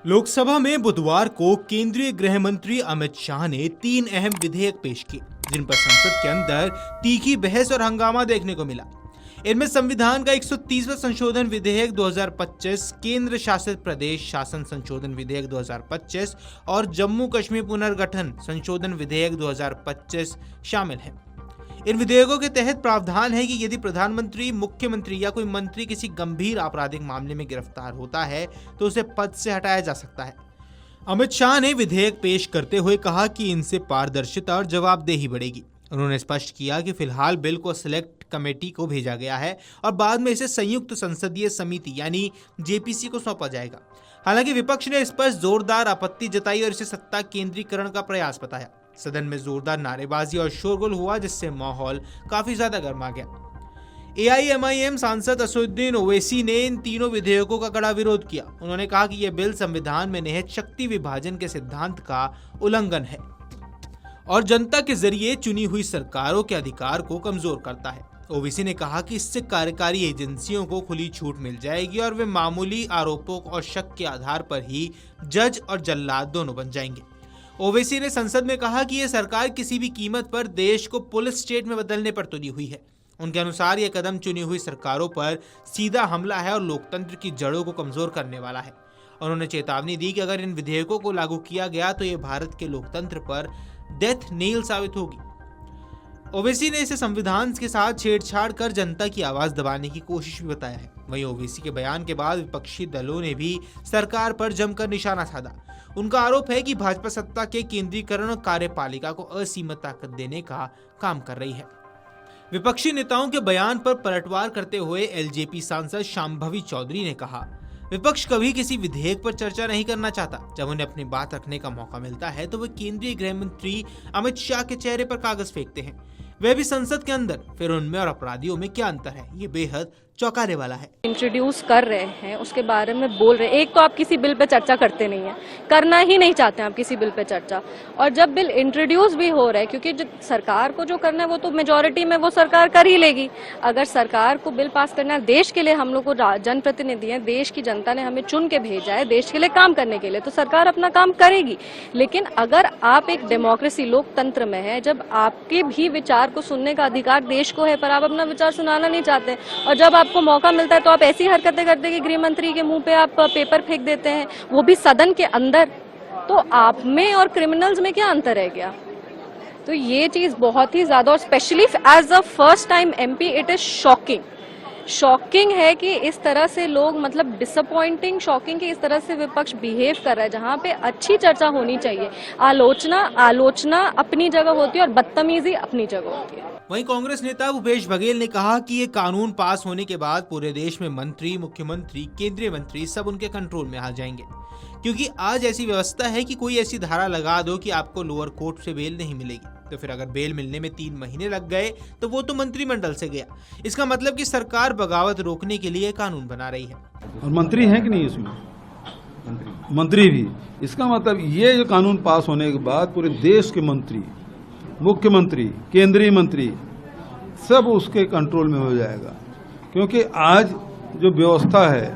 लोकसभा में बुधवार को केंद्रीय गृह मंत्री अमित शाह ने 3 अहम विधेयक पेश किए, जिन पर संसद के अंदर तीखी बहस और हंगामा देखने को मिला। इनमें संविधान का 130वां संशोधन विधेयक 2025, केंद्र शासित प्रदेश शासन संशोधन विधेयक 2025 और जम्मू कश्मीर पुनर्गठन संशोधन विधेयक 2025 शामिल हैं। इन विधेयकों के तहत प्रावधान है कि यदि प्रधानमंत्री, मुख्यमंत्री या कोई मंत्री किसी गंभीर आपराधिक मामले में गिरफ्तार होता है तो उसे पद से हटाया जा सकता है। अमित शाह ने विधेयक पेश करते हुए कहा कि इनसे पारदर्शिता और जवाबदेही बढ़ेगी। उन्होंने स्पष्ट किया कि फिलहाल बिल को सिलेक्ट कमेटी को भेजा गया है और बाद में इसे संयुक्त संसदीय समिति यानी जेपीसी को सौंपा जाएगा। हालांकि विपक्ष ने इस पर जोरदार आपत्ति जताई और इसे सत्ता केंद्रीकरण का प्रयास बताया। सदन में जोरदार नारेबाजी और शोरगुल हुआ, जिससे माहौल काफी ज्यादा गर्मा गया। एआईएमआईएम सांसद असदुद्दीन ओवैसी ने इन तीनों विधेयकों का कड़ा विरोध किया। उन्होंने कहा कि यह बिल संविधान में निहित शक्ति विभाजन के सिद्धांत का उल्लंघन है और जनता के जरिए चुनी हुई सरकारों के अधिकार को कमजोर करता है। ओवैसी ने कहा कि इससे कार्यकारी एजेंसियों को खुली छूट मिल जाएगी और वे मामूली आरोपों और शक के आधार पर ही जज और जल्लाद दोनों बन जाएंगे। ओवैसी ने संसद में कहा कि यह सरकार किसी भी कीमत पर देश को पुलिस स्टेट में बदलने पर तुली हुई है। उनके अनुसार यह कदम चुनी हुई सरकारों पर सीधा हमला है और लोकतंत्र की जड़ों को कमजोर करने वाला है। उन्होंने चेतावनी दी कि अगर इन विधेयकों को लागू किया गया तो यह भारत के लोकतंत्र पर डेथ नील साबित होगी। ओवैसी ने इसे संविधान के साथ छेड़छाड़ कर जनता की आवाज दबाने की कोशिश भी बताया है। वहीं ओवैसी के बयान के बाद विपक्षी दलों ने भी सरकार पर जमकर निशाना साधा। उनका आरोप है कि भाजपा सत्ता के केंद्रीकरण और कार्यपालिका को असीमित ताकत देने का काम कर रही है। विपक्षी नेताओं के बयान पर पलटवार करते हुए एलजेपी सांसद शांभवी चौधरी ने कहा, विपक्ष कभी किसी विधेयक पर चर्चा नहीं करना चाहता। जब उन्हें अपनी बात रखने का मौका मिलता है तो वे केंद्रीय गृह मंत्री अमित शाह के चेहरे पर कागज फेंकते हैं, वे भी संसद के अंदर। फिर उनमें और अपराधियों में क्या अंतर है, ये बेहद चौंकाने वाला है। इंट्रोड्यूस कर रहे हैं, उसके बारे में बोल रहे हैं। एक तो आप किसी बिल पे चर्चा करते नहीं है, करना ही नहीं चाहते हैं आप किसी बिल पे चर्चा। और जब बिल इंट्रोड्यूस भी हो रहा है, क्योंकि जो सरकार को जो करना है वो तो मेजोरिटी में वो सरकार कर ही लेगी। अगर सरकार को बिल पास करना है, देश के लिए हम लोग को जनप्रतिनिधि हैं, देश की जनता ने हमें चुन के भेजा है देश के लिए काम करने के लिए, तो सरकार अपना काम करेगी। लेकिन अगर आप एक डेमोक्रेसी लोकतंत्र में है, जब आपके भी विचार को सुनने का अधिकार देश को है, पर आप अपना विचार सुनाना नहीं चाहते और जब आपको मौका मिलता है तो आप ऐसी हरकतें करते हैं कि गृह मंत्री के मुंह पे आप पेपर फेंक देते हैं, वो भी सदन के अंदर। तो आप में और क्रिमिनल्स में क्या अंतर है क्या? तो ये चीज बहुत ही ज्यादा, और specially as a first time MP, it is shocking है कि इस तरह से लोग, मतलब डिसअपॉइंटिंग, शॉकिंग कि इस तरह से विपक्ष बिहेव कर रहा है। जहां पे अच्छी चर्चा होनी चाहिए, आलोचना अपनी जगह होती है और बदतमीजी अपनी जगह होती है। वहीं कांग्रेस नेता भूपेश बघेल ने कहा कि ये कानून पास होने के बाद पूरे देश में मंत्री, मुख्यमंत्री, केंद्रीय मंत्री सब उनके कंट्रोल में आ जाएंगे, क्योंकि आज ऐसी व्यवस्था है कि कोई ऐसी धारा लगा दो कि आपको लोअर कोर्ट से बेल नहीं मिलेगी, तो फिर अगर बेल मिलने में 3 महीने लग गए तो वो तो मंत्रिमंडल से गया। इसका मतलब कि सरकार बगावत रोकने के लिए कानून बना रही है। और मंत्री हैं कि नहीं इसमें? मंत्री भी। इसका मतलब ये जो कानून पास होने के बाद पूरे देश के मंत्री, मुख्यमंत्री, केंद्रीय मंत्री सब उसके कंट्रोल में हो जाएगा। क्योंकि आज जो व्यवस्था है,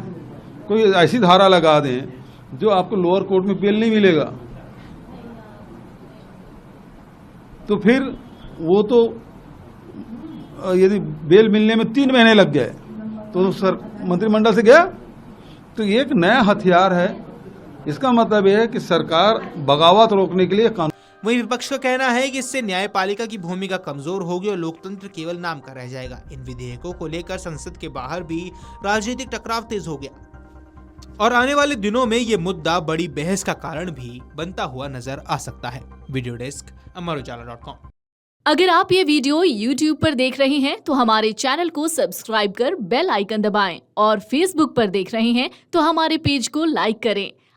कोई ऐसी धारा लगा दें जो आपको लोअर कोर्ट में बेल नहीं मिलेगा, तो फिर वो तो यदि बेल मिलने में 3 महीने लग गए तो सर मंत्रिमंडल से गया। तो ये एक नया हथियार है। इसका मतलब यह है कि सरकार बगावत रोकने के लिए कानून। वहीं विपक्ष का कहना है कि इससे न्यायपालिका की भूमिका कमजोर होगी और लोकतंत्र केवल नाम का रह जाएगा। इन विधेयकों को लेकर संसद के बाहर भी राजनीतिक टकराव तेज हो गया और आने वाले दिनों में ये मुद्दा बड़ी बहस का कारण भी बनता हुआ नजर आ सकता है। वीडियो डेस्क अमरउजाला.com। अगर आप ये वीडियो YouTube पर देख रहे हैं तो हमारे चैनल को सब्सक्राइब कर बेल आइकन दबाएं और Facebook पर देख रहे हैं तो हमारे पेज को लाइक करें।